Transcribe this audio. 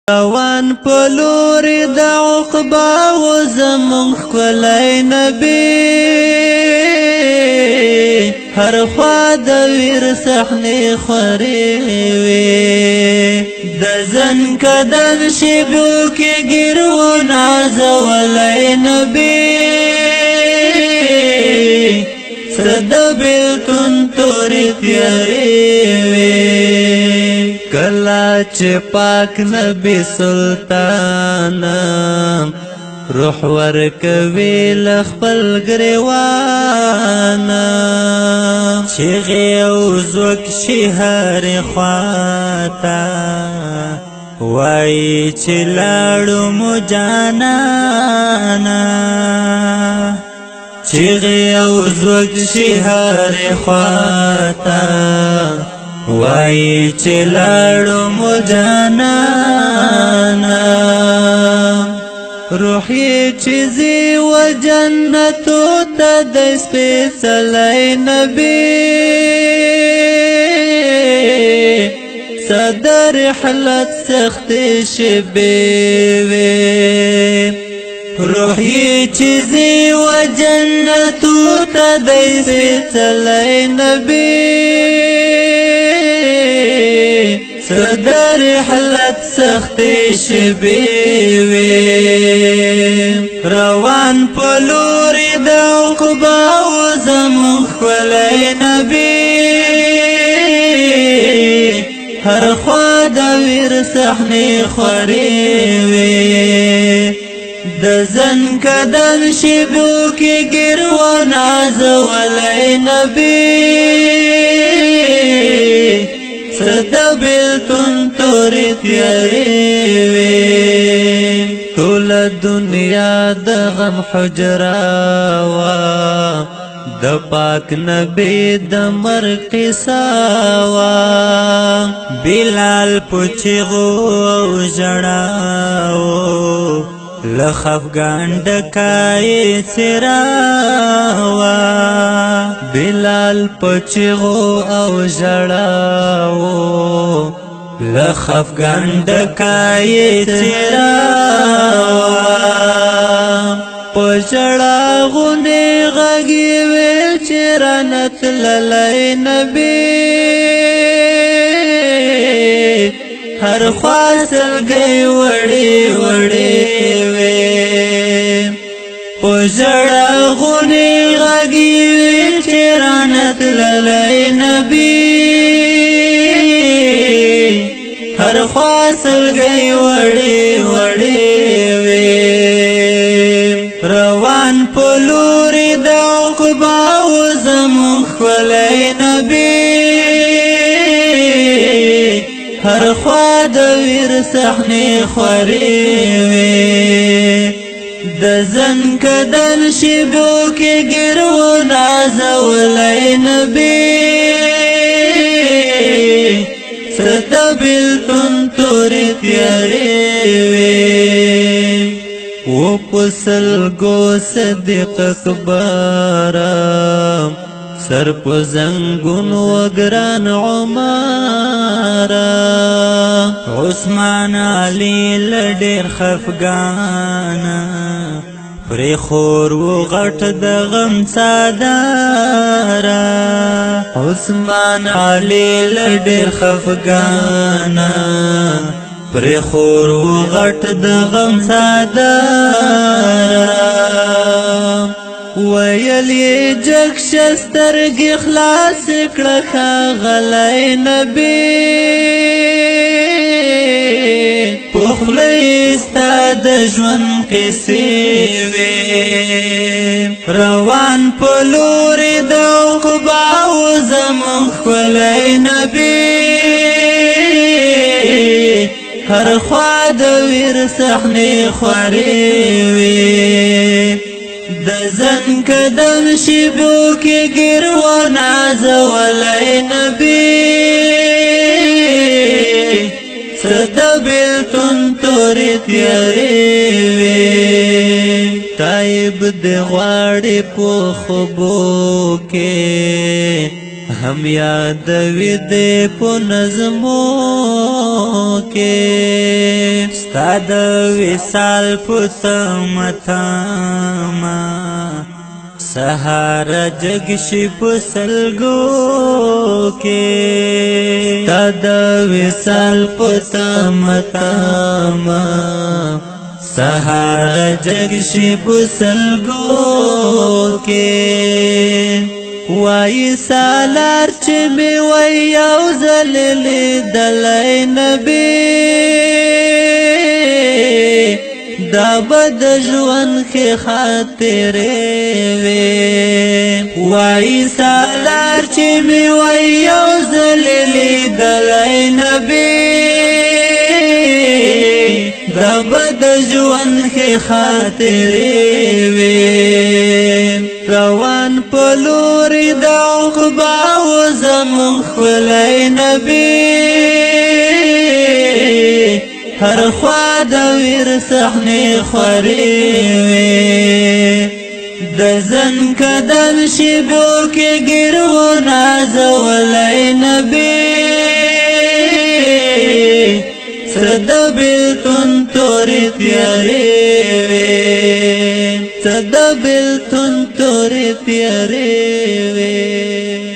روان پلور د عقبا و زمون ښکلی نبی هر خوا د ویر صحنې خورې وې د زنکدن شیبو کې ګیرو نازولی نبی صد بیلتون توری تیارې وې کلا چې پاک نبی سلطان روح ورکوي لخپل گریوان چیغې او زوک شي هرې خواته وایي چې لاړو مو جانانا چیغې او زوک شي هرې خواته وای چې لاړو مو جانانا روحي چې زی و جنتو ته د سپېڅلی نبی صد رحلت سختې شېبې وې روحي چې زی و جنتو ته د سپېڅلی نبی صدر حلت سختې شېبې وې روان پلوري د عقبا و زمون ښکلی نبی هر خوا د ویر صحنې خورې وې د زنکدن شیبو کې ګیرو نازولی نبی صد بیلتون توری تیارې وې ټول دنیا د غم حجره وه د پاک نبی د مرګ قصه وه بلال په چیغو او ژړاو له خفګان ډکای څېره وه بلال په چیغو او ژړاو له خفګان ډکای څېره وه په ژړا غوندې غږ ویل چې رانه تللی نبی هر خوا سلګۍ وړې وړې وې په ژړا غوندې غږ ویل چې رانه تللی نبی هر خوا سلګۍ وړې وړې وې روان په لورې د عقبا و زمون ښکلی نبی هر خوا د ویر صحنې خورې وې د زنکدن شیبو کې ګیرو نازولی نبی صد بیلتون توری تیارې وې و په سلګو صدیق اکبر سر په زنګون وګران عمر عثمان علي لډیر خفګان پرې خور و غټ د غم څادر عثمان علي لډیر خفګان پرې خور و غټ د غم څادر ویل یې جګ شه سترګې خلاص کړه ښاغلی نبی په خوله یې ستا د ژوند قیسې وې روان په لورې د عقبا و زمون ښکلی نبی هر خوا د ویر صحنې خورې وې د زنکدن شیبو کې ګیرو نازولی نبی صد بیلتون توری تیارې وې تایب د غواړي په خوبو کې هم یادوي دې په نظمو کې ستا د وصال په تمه سهار جگ شي په سلګو کې ستا د وصال په تمه سهار جگ شي په سلګو کې وای سالار چې می وای یو ځل لیدلی نبی دا بد ژوند کې خاطرې وې وای سالار چې می وای یو ځل لیدلی نبی دا بد ژوند کې خاطرې وې روان په لورې د عقبا و زمون ښکلی نبی هر خوا د ویر صحنې خورې وې د زن قدم شیبو کې ګرو نازولی نبی سره د بېلتون تورې تیارې وې سره د بېلتون تورې تیارې وې